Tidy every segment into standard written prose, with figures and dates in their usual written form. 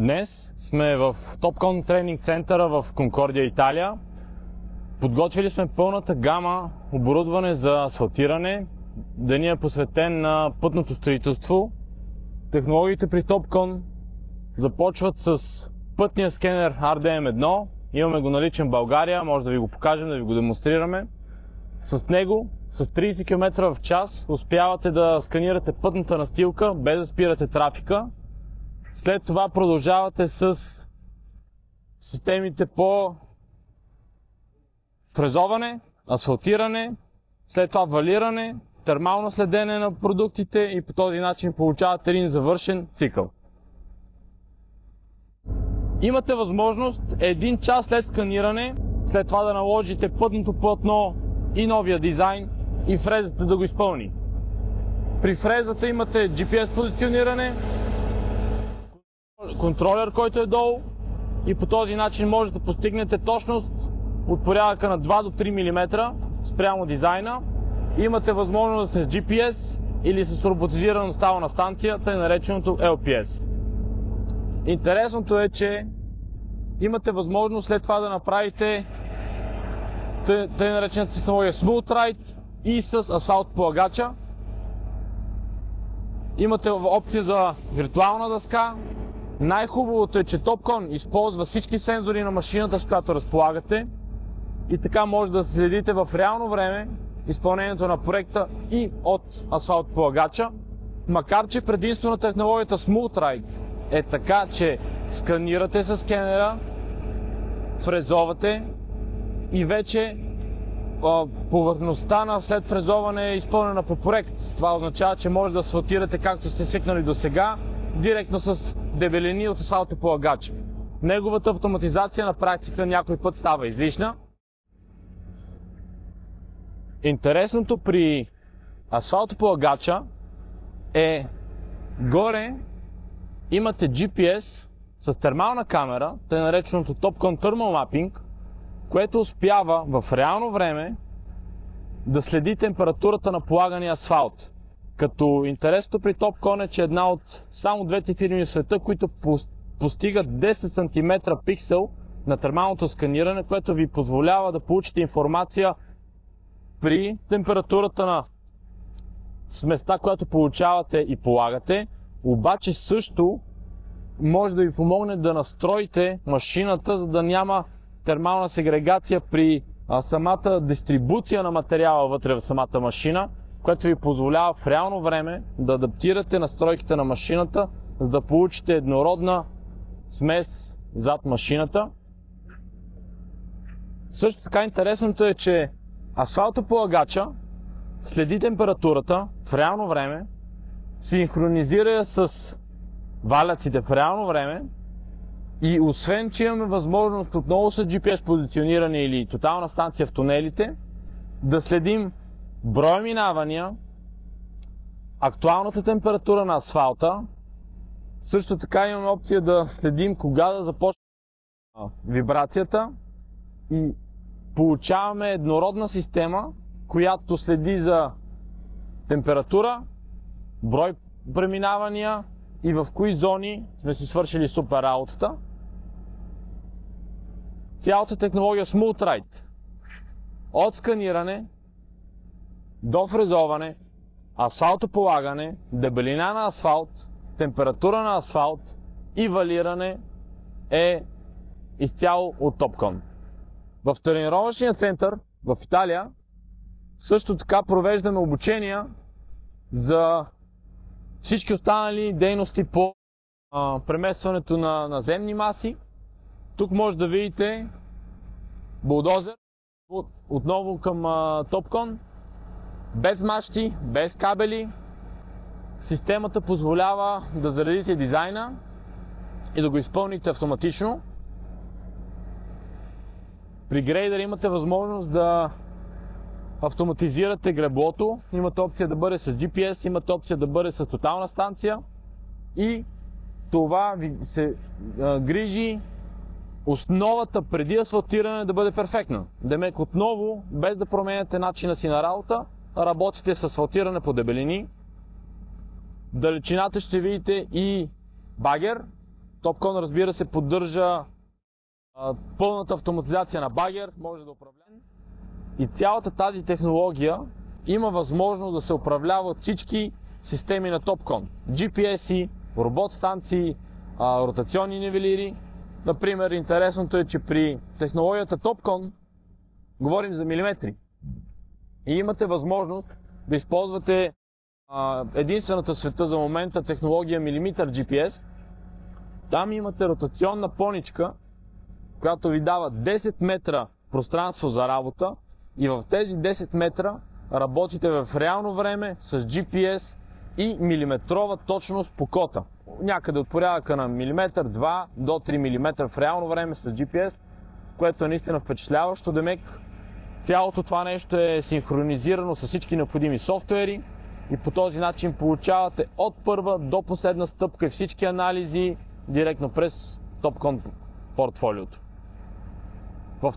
Днес сме в Topcon тренинг центъра в Конкордия, Италия. Подготвили сме пълната гама оборудване за асфалтиране. Денят е посветен на пътното строителство. Технологиите при Topcon започват с пътния скенер RDM1. Имаме го наличен в България, може да ви го покажем, да ви го демонстрираме. С него, с 30 км в час, успявате да сканирате пътната настилка, без да спирате трафика. След това продължавате с системите по фрезоване, асфалтиране, след това валиране, термално следене на продуктите и по този начин получавате един завършен цикъл. Имате възможност 1 час след сканиране, след това да наложите пътното платно и новия дизайн и фрезата да го изпълни. При фрезата имате GPS позициониране, контролер, който е долу, и по този начин може да постигнете точност от порядъка на 2 до 3 мм спрямо дизайна. Имате възможност да с GPS или с роботизирана доставна станция, тъй нареченото LPS. Интересното е, че имате възможност след това да направите тъй наречената технология Smooth Ride и с асфалт полагача. Имате опция за виртуална дъска. Най-хубавото е, че Topcon използва всички сензори на машината, с която разполагате, и така може да следите в реално време изпълнението на проекта и от асфалт полагача, макар че предимство на технологията Smooth Ride е така, че сканирате с скенера, фрезовате и вече повърхността на след фрезоване е изпълнена по проект. Това означава, че може да асфалтирате както сте свикнали до сега, директно с дебелини от асфалтополагача. Неговата автоматизация на практика някой път става излишна. Интересното при асфалтополагача е горе имате GPS с термална камера, тъй нареченото Topcon Thermal Mapping, което успява в реално време да следи температурата на полагания асфалт. Като интересното при Topcon е, че една от само двете фирми в света, които постигат 10 см пиксел на термалното сканиране, което ви позволява да получите информация при температурата на сместа, която получавате и полагате, обаче също може да ви помогне да настроите машината, за да няма термална сегрегация при самата дистрибуция на материала вътре в самата машина, което ви позволява в реално време да адаптирате настройките на машината, за да получите еднородна смес зад машината. Също така интересното е, че асфалтополагача следи температурата в реално време, синхронизира с валяците в реално време и освен, че имаме възможност отново с GPS позициониране или тотална станция в тунелите, да следим броя минавания, актуалната температура на асфалта. Също така имаме опция да следим кога да започне вибрацията и получаваме еднородна система, която следи за температура, брой преминавания и в кои зони сме си свършили супер работата. Цялата технология Smooth Ride, от сканиране до фрезоване, асфалтополагане, дебелина на асфалт, температура на асфалт и валиране е изцяло от Topcon. В тренировъчния център в Италия също така провеждаме обучения за всички останали дейности по преместването на наземни маси. Тук може да видите булдозер, отново към Topcon, без мачти, без кабели. Системата позволява да заредите дизайна и да го изпълните автоматично. При грейдер имате възможност да автоматизирате греблото, имате опция да бъде с GPS, имате опция да бъде с тотална станция и това ви се грижи основата преди асфалтиране да бъде перфектна. Демек отново, без да променяте начина си на работа, работите с асфалтиране по дебелини. Далечината ще видите и багер, Topcon, разбира се, поддържа пълната автоматизация на багер, може да управлява. И цялата тази технология има възможност да се управлява от всички системи на Topcon. GPS-и, робот станции, ротационни нивелири. Например, интересното е, че при технологията Topcon говорим за милиметри. И имате възможност да използвате единствената в света за момента технология милиметър GPS. Там имате ротационна поничка, която ви дава 10 метра пространство за работа и в тези 10 метра работите в реално време с GPS и милиметрова точност по кота. Някъде от порядъка на милиметър, 2 до 3 мм в реално време с GPS, което е наистина впечатляващо. Демек, цялото това нещо е синхронизирано с всички необходими софтуери и по този начин получавате от първа до последна стъпка всички анализи директно през Topcon портфолиото. В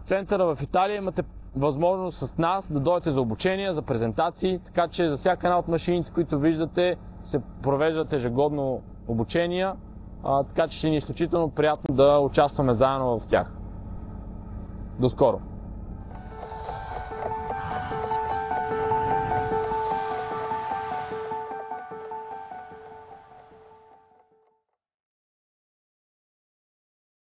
центъра в Италия имате възможност с нас да дойдете за обучение, за презентации, така че за всяка една от машините, които виждате, се провеждат ежегодно обучения, така че ще ни е изключително приятно да участваме заедно в тях. До скоро!